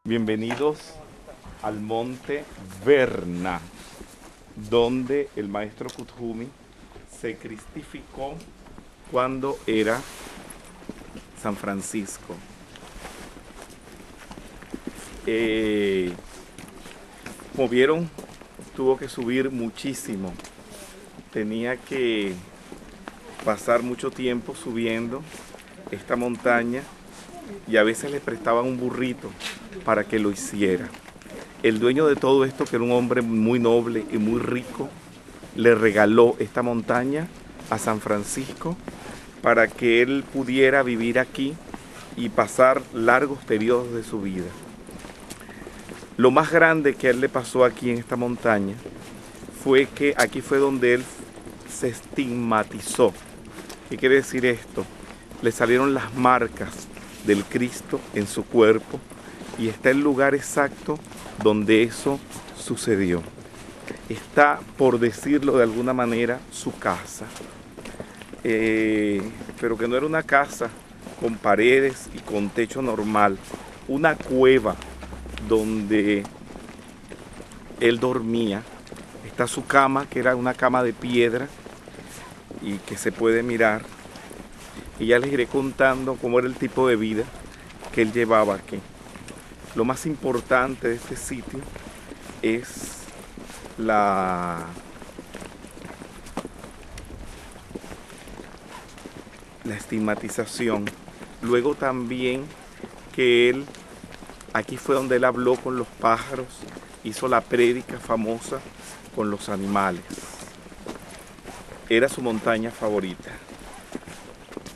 Bienvenidos al monte Verna, donde el maestro Kuthumi se cristificó cuando era San Francisco. Como vieron, tuvo que subir muchísimo. Tenía que pasar mucho tiempo subiendo esta montaña y a veces le prestaban un burrito para que lo hiciera. El dueño de todo esto, que era un hombre muy noble y muy rico, le regaló esta montaña a San Francisco para que él pudiera vivir aquí y pasar largos periodos de su vida. Lo más grande que a él le pasó aquí en esta montaña fue que aquí fue donde él se estigmatizó. ¿Qué quiere decir esto? Le salieron las marcas del Cristo en su cuerpo y está el lugar exacto donde eso sucedió. Está, por decirlo de alguna manera, su casa. Pero que no era una casa con paredes y con techo normal, una cueva donde él dormía. Está su cama, que era una cama de piedra y que se puede mirar. Y ya les iré contando cómo era el tipo de vida que él llevaba aquí. Lo más importante de este sitio es la estigmatización. Luego también que él, aquí fue donde él habló con los pájaros, hizo la prédica famosa con los animales. Era su montaña favorita.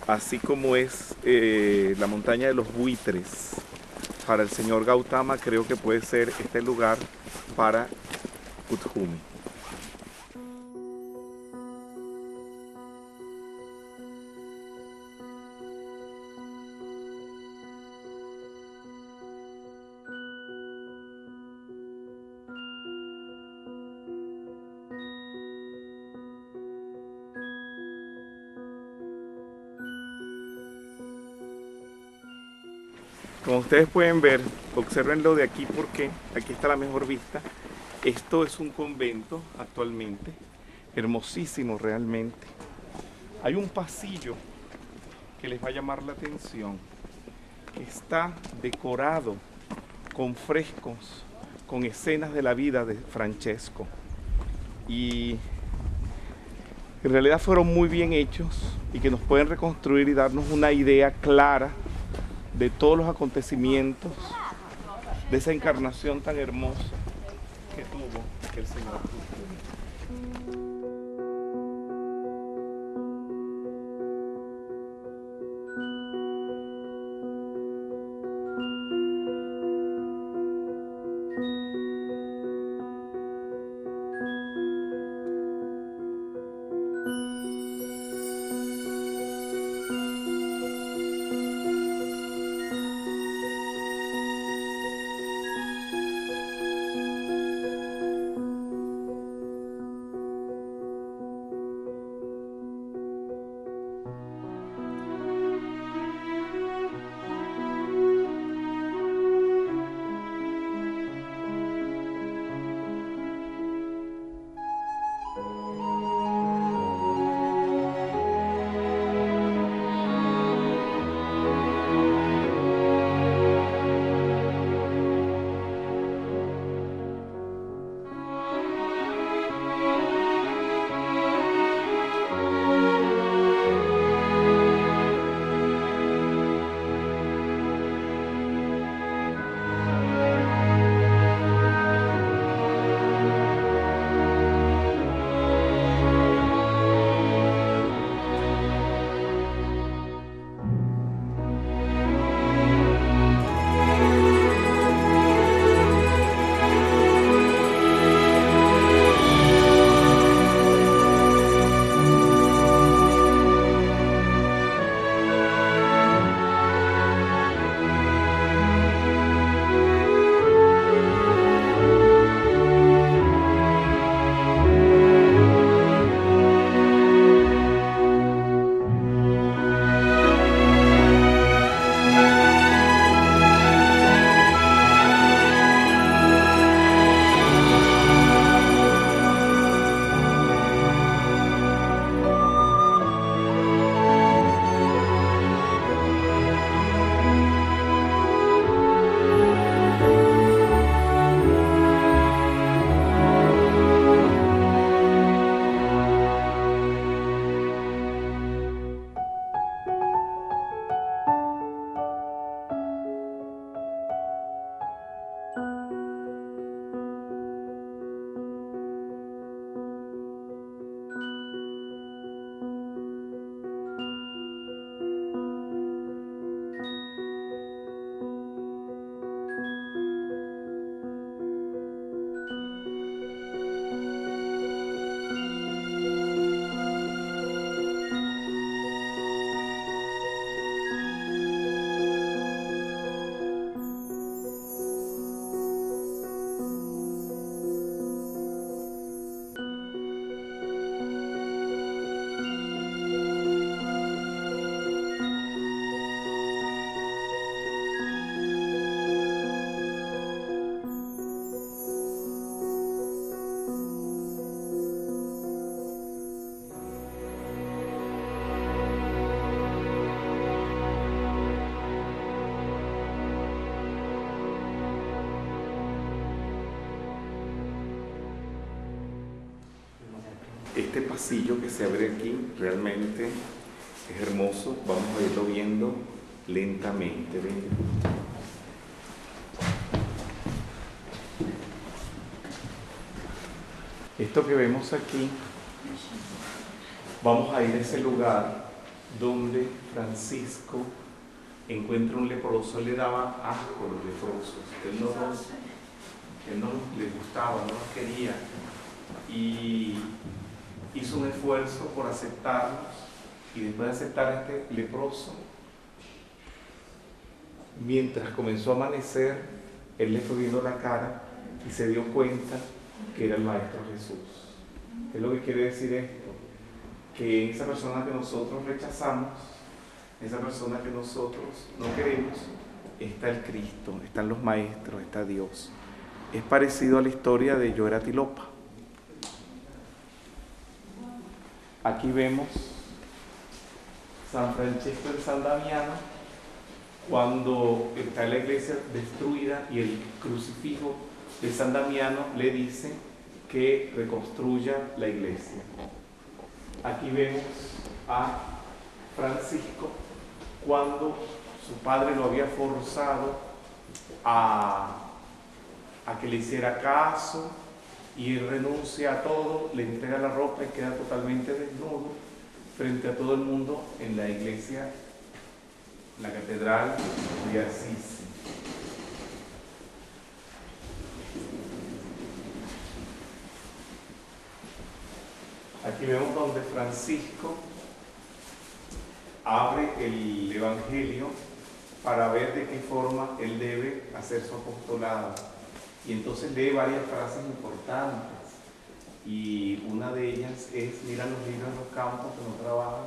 Así como es la montaña de los buitres. Para el señor Gautama creo que puede ser este lugar para Kuthumi. Como ustedes pueden ver, observenlo de aquí porque aquí está la mejor vista. Esto es un convento actualmente, hermosísimo realmente. Hay un pasillo que les va a llamar la atención. Está decorado con frescos, con escenas de la vida de Francesco. Y en realidad fueron muy bien hechos y que nos pueden reconstruir y darnos una idea clara de todos los acontecimientos de esa encarnación tan hermosa que tuvo el Señor. este pasillo que se abre aquí realmente es hermoso. Vamos a irlo viendo lentamente. ¿Ven? Esto que vemos aquí, vamos a ir a ese lugar donde Francisco encuentra un leproso. Él le daba asco a los leprosos. Él no les gustaba, no los quería. Y hizo un esfuerzo por aceptarlos. Y después de aceptar a este leproso, mientras comenzó a amanecer, él le fue viendo la cara y se dio cuenta que era el Maestro Jesús. ¿Qué es lo que quiere decir esto? Que esa persona que nosotros rechazamos, esa persona que nosotros no queremos, está el Cristo, están los maestros, está Dios. Es parecido a la historia de Yo era Tilopa. Aquí vemos San Francesco de San Damiano, cuando está la iglesia destruida y el crucifijo de San Damiano le dice que reconstruya la iglesia. Aquí vemos a Francisco cuando su padre lo había forzado a que le hiciera caso, y él renuncia a todo, le entrega la ropa y queda totalmente desnudo frente a todo el mundo en la iglesia, la catedral de Asís. Aquí vemos donde Francisco abre el Evangelio para ver de qué forma él debe hacer su apostolado. Y entonces lee varias frases importantes. Y una de ellas es: mira los libros en los campos que no trabajan,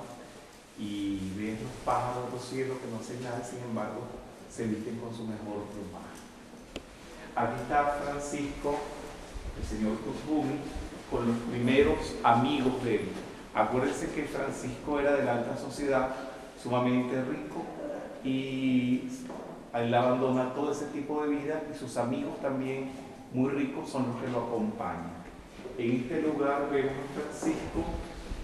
y ves los pájaros de los cielos que no hacen nada, sin embargo se visten con su mejor plumaje. Aquí está Francisco, el señor Cosbumi, con los primeros amigos de él. Acuérdense que Francisco era de la alta sociedad, sumamente rico, y él abandona todo ese tipo de vida, y sus amigos también muy ricos son los que lo acompañan. En este lugar vemos a Francisco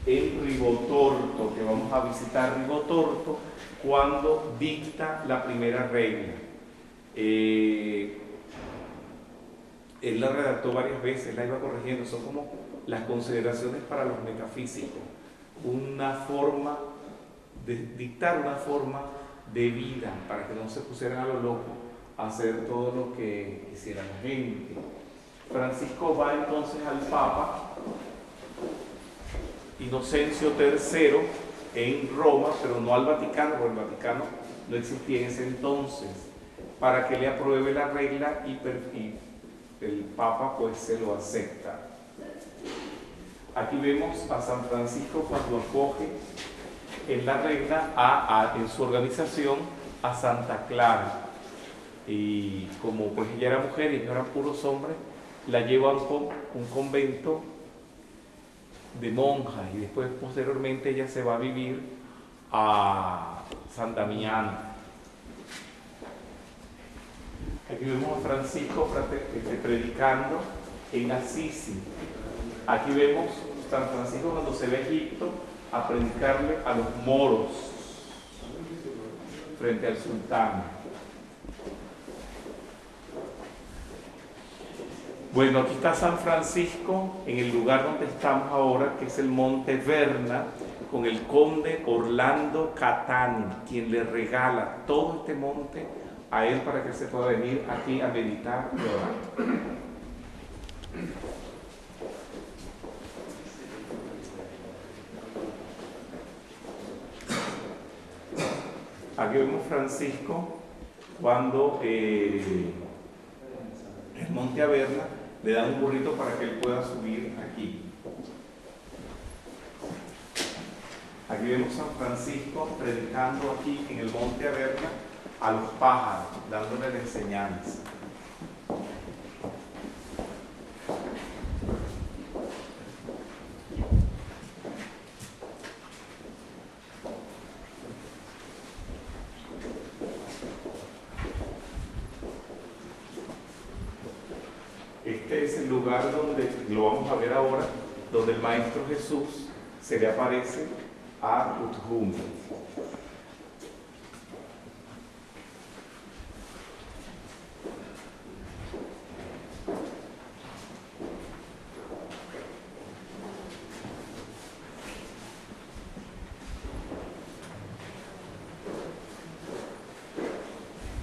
en Rigotorto, que vamos a visitar Rigotorto, cuando dicta la primera regla. Él la redactó varias veces, la iba corrigiendo. Son como las consideraciones para los metafísicos, una forma de dictar una forma de vida para que no se pusieran a lo loco a hacer todo lo que quisiera la gente. Francisco va entonces al Papa Inocencio III en Roma, pero no al Vaticano, porque el Vaticano no existía en ese entonces, para que le apruebe la regla, y el Papa pues se lo acepta. Aquí vemos a San Francisco cuando acoge en la regla en su organización a Santa Clara, y como pues ella era mujer y ellos eran puros hombres, la lleva a un convento de monjas, y después posteriormente ella se va a vivir a San Damiano. Aquí vemos a Francisco predicando en Asís. Aquí vemos a San Francisco cuando se va a Egipto a predicarle a los moros frente al sultán. Bueno, aquí está San Francisco en el lugar donde estamos ahora, que es el Monte Verna, con el conde Orlando Catán, quien le regala todo este monte a él para que se pueda venir aquí a meditar y orar. Aquí vemos Francisco cuando el Monte Averna le dan un burrito para que él pueda subir aquí. Aquí vemos a San Francisco predicando aquí en el Monte Averna a los pájaros, dándole la enseñanza. Este es el lugar donde, lo vamos a ver ahora, donde el Maestro Jesús se le aparece a Uthum.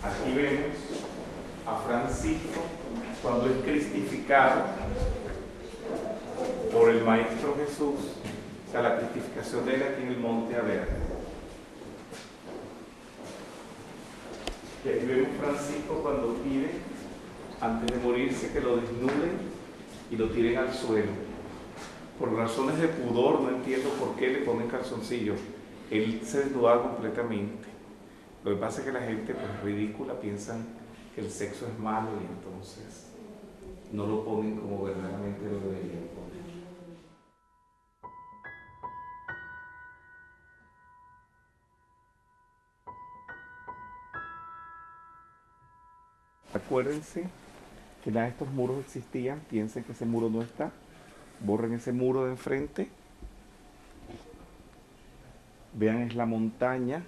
Aquí vemos a Francisco cuando es cristificado por el Maestro Jesús, o sea, la cristificación de él aquí en el Monte Aver. Y aquí vemos a Francisco cuando pide, antes de morirse, que lo desnuden y lo tiren al suelo. Por razones de pudor, no entiendo por qué le ponen calzoncillos. Él se desnudaba completamente. Lo que pasa es que la gente, pues ridícula, piensan que el sexo es malo y entonces no lo ponen como verdaderamente lo deberían poner. Acuérdense que nada de estos muros existían, piensen que ese muro no está, borren ese muro de enfrente, vean es la montaña,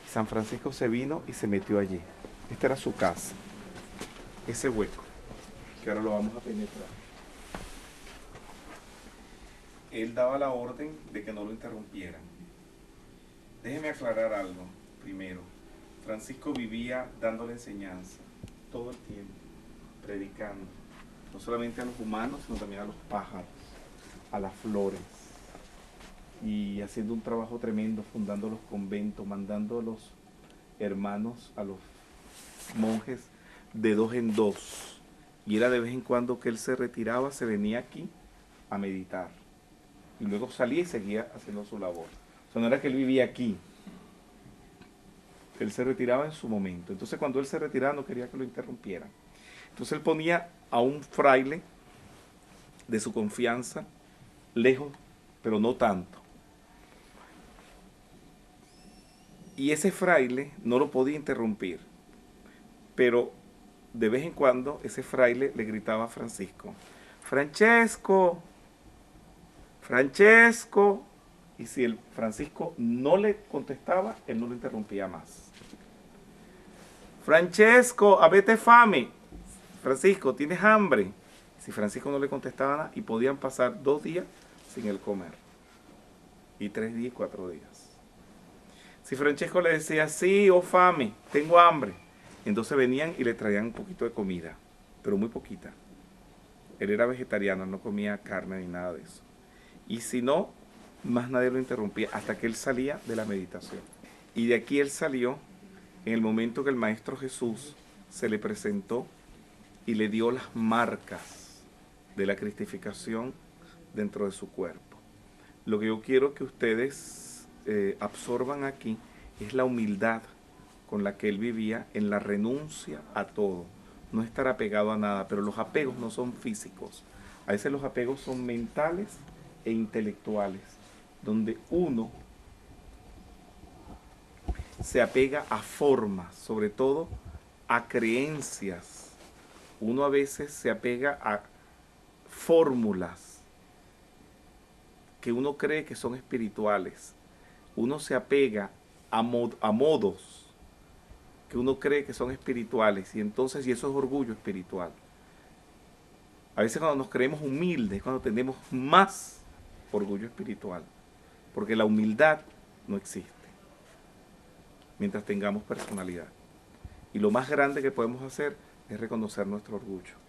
San Francisco se vino y se metió allí. Esta era su casa, ese hueco, que ahora lo vamos a penetrar. Él daba la orden de que no lo interrumpieran. Déjeme aclarar algo primero. Francisco vivía dándole enseñanza todo el tiempo, predicando, no solamente a los humanos, sino también a los pájaros, a las flores, y haciendo un trabajo tremendo, fundando los conventos, mandando a los hermanos, a los monjes de 2 en 2. Y era de vez en cuando que él se retiraba, se venía aquí a meditar, y luego salía y seguía haciendo su labor. O sea, no era que él vivía aquí, él se retiraba en su momento. Entonces cuando él se retiraba no quería que lo interrumpieran. Entonces él ponía a un fraile de su confianza lejos, pero no tanto. Y ese fraile no lo podía interrumpir, pero de vez en cuando ese fraile le gritaba a Francisco: ¡Francesco! ¡Francesco! Y si el Francisco no le contestaba, él no lo interrumpía más. Francesco, avete fame. Francisco, ¿tienes hambre? Si Francisco no le contestaba nada, y podían pasar 2 días sin él comer. Y 3 días y 4 días. Si Francesco le decía, sí, oh fame, tengo hambre, entonces venían y le traían un poquito de comida, pero muy poquita. Él era vegetariano, no comía carne ni nada de eso. Y si no, más nadie lo interrumpía hasta que él salía de la meditación. Y de aquí él salió en el momento que el Maestro Jesús se le presentó y le dio las marcas de la cristificación dentro de su cuerpo. Lo que yo quiero que ustedes absorban aquí es la humildad con la que él vivía en la renuncia a todo. No estar apegado a nada, pero los apegos no son físicos. A veces los apegos son mentales e intelectuales, donde uno se apega a formas, sobre todo a creencias. Uno a veces se apega a fórmulas que uno cree que son espirituales. Uno se apega a modos que uno cree que son espirituales, y entonces, y eso es orgullo espiritual. A veces cuando nos creemos humildes, cuando tenemos más orgullo espiritual, porque la humildad no existe mientras tengamos personalidad. Y lo más grande que podemos hacer es reconocer nuestro orgullo.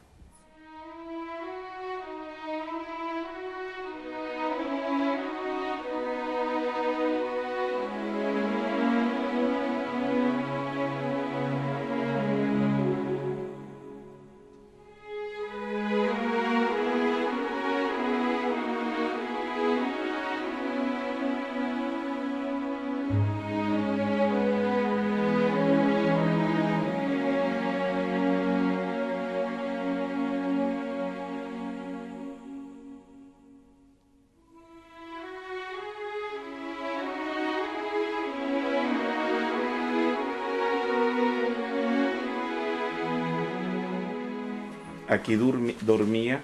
Aquí dormía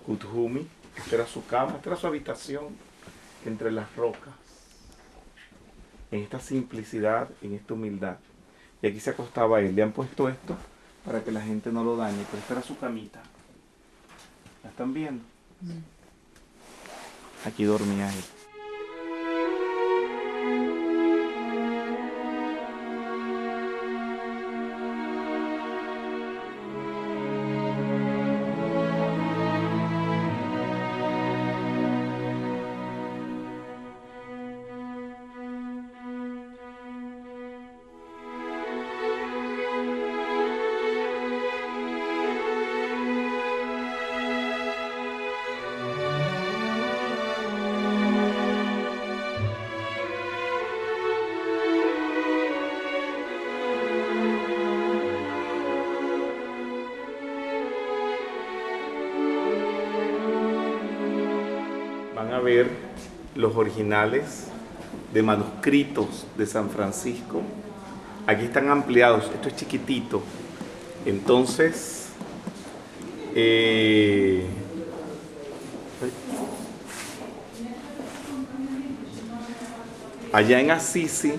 Kuthumi. Esta era su cama, esta era su habitación, entre las rocas, en esta simplicidad, en esta humildad. Y aquí se acostaba él. Le han puesto esto para que la gente no lo dañe, pero esta era su camita. ¿La están viendo? Aquí dormía él. Van a ver los originales de manuscritos de San Francisco. Aquí están ampliados, esto es chiquitito. Entonces, allá en Assisi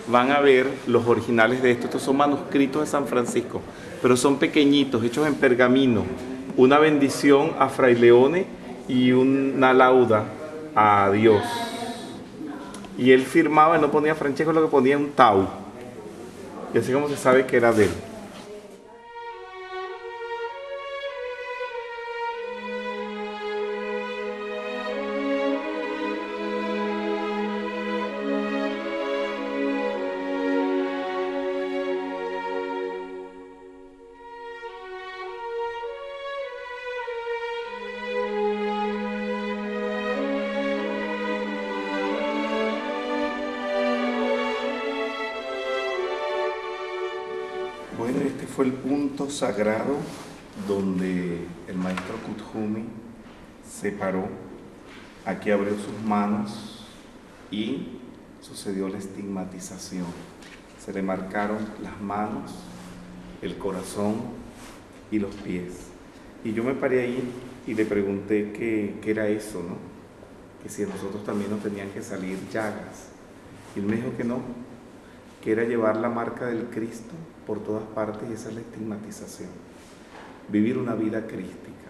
van a ver los originales de esto. Estos son manuscritos de San Francisco, pero son pequeñitos, hechos en pergamino. Una bendición a Fray Leone y una lauda a Dios. Y él firmaba, no ponía Francesco, lo que ponía un tau. Y así como se sabe que era de él. Bueno, este fue el punto sagrado donde el maestro Kuthumi se paró. Aquí abrió sus manos y sucedió la estigmatización. Se le marcaron las manos, el corazón y los pies. Y yo me paré ahí y le pregunté qué era eso, ¿no? Que si a nosotros también nos tenían que salir llagas. Y él me dijo que no, que era llevar la marca del Cristo por todas partes, y esa es la estigmatización. Vivir una vida crística.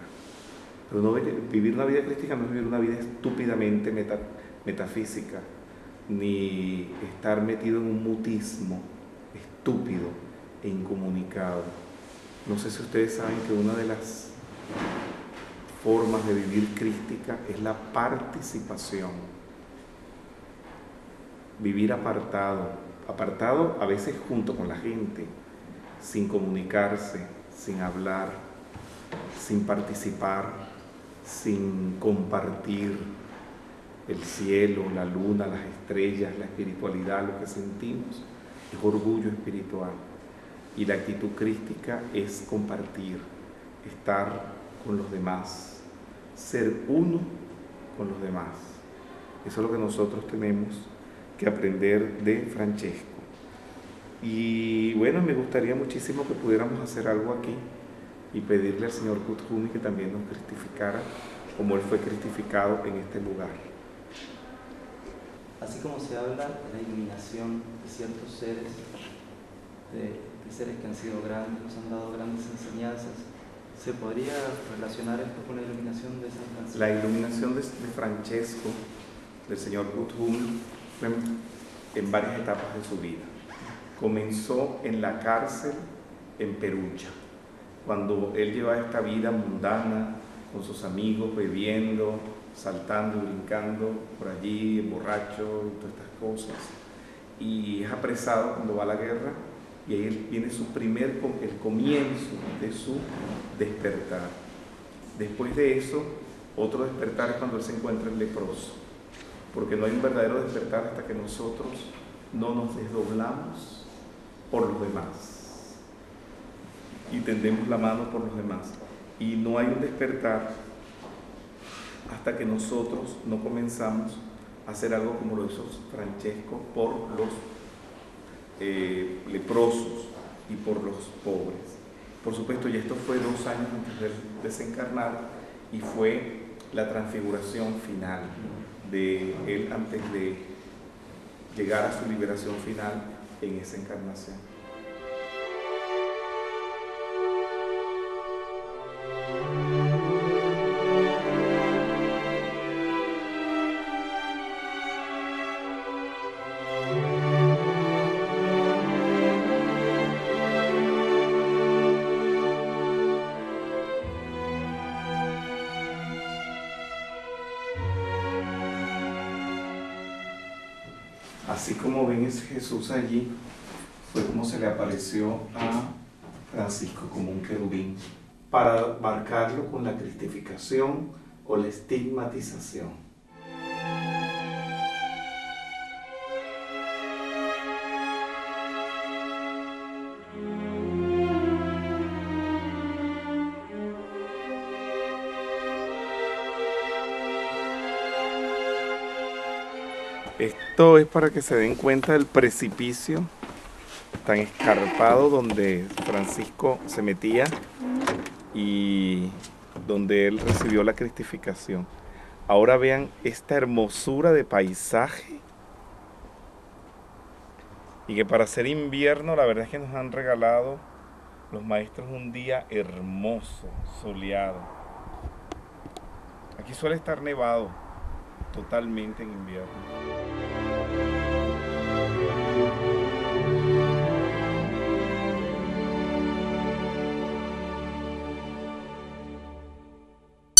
Pero no, vivir una vida crística no es vivir una vida estúpidamente metafísica, ni estar metido en un mutismo estúpido e incomunicado. No sé si ustedes saben que una de las formas de vivir crística es la participación. Vivir apartado a veces junto con la gente, sin comunicarse, sin hablar, sin participar, sin compartir el cielo, la luna, las estrellas, la espiritualidad, lo que sentimos, es orgullo espiritual. Y la actitud crística es compartir, estar con los demás, ser uno con los demás. Eso es lo que nosotros tenemos que aprender de Francesco. Y bueno, me gustaría muchísimo que pudiéramos hacer algo aquí y pedirle al señor Kuthumi que también nos cristificara como él fue cristificado en este lugar. Así como se habla de la iluminación de ciertos seres, de seres que han sido grandes, nos han dado grandes enseñanzas, ¿se podría relacionar esto con la iluminación de San Francisco? La iluminación de Francesco, del señor Kuthumi, fue en varias etapas de su vida. Comenzó en la cárcel en Perugia, cuando él llevaba esta vida mundana con sus amigos, bebiendo, saltando y brincando por allí, borracho y todas estas cosas. Y es apresado cuando va a la guerra, y ahí viene el comienzo de su despertar. Después de eso, otro despertar es cuando él se encuentra en leproso, porque no hay un verdadero despertar hasta que nosotros no nos desdoblamos por los demás y tendemos la mano por los demás. Y no hay un despertar hasta que nosotros no comenzamos a hacer algo como lo hizo Francesco por los leprosos y por los pobres. Por supuesto, y esto fue 2 años antes de desencarnar, y fue la transfiguración final de él antes de llegar a su liberación final en esa encarnación. Así como ven ese Jesús allí, fue como se le apareció a Francisco como un querubín, para marcarlo con la cristificación o la estigmatización. Esto es para que se den cuenta del precipicio tan escarpado donde Francisco se metía y donde él recibió la cristificación. Ahora vean esta hermosura de paisaje, y que para ser invierno la verdad es que nos han regalado los maestros un día hermoso, soleado. Aquí suele estar nevado totalmente en invierno.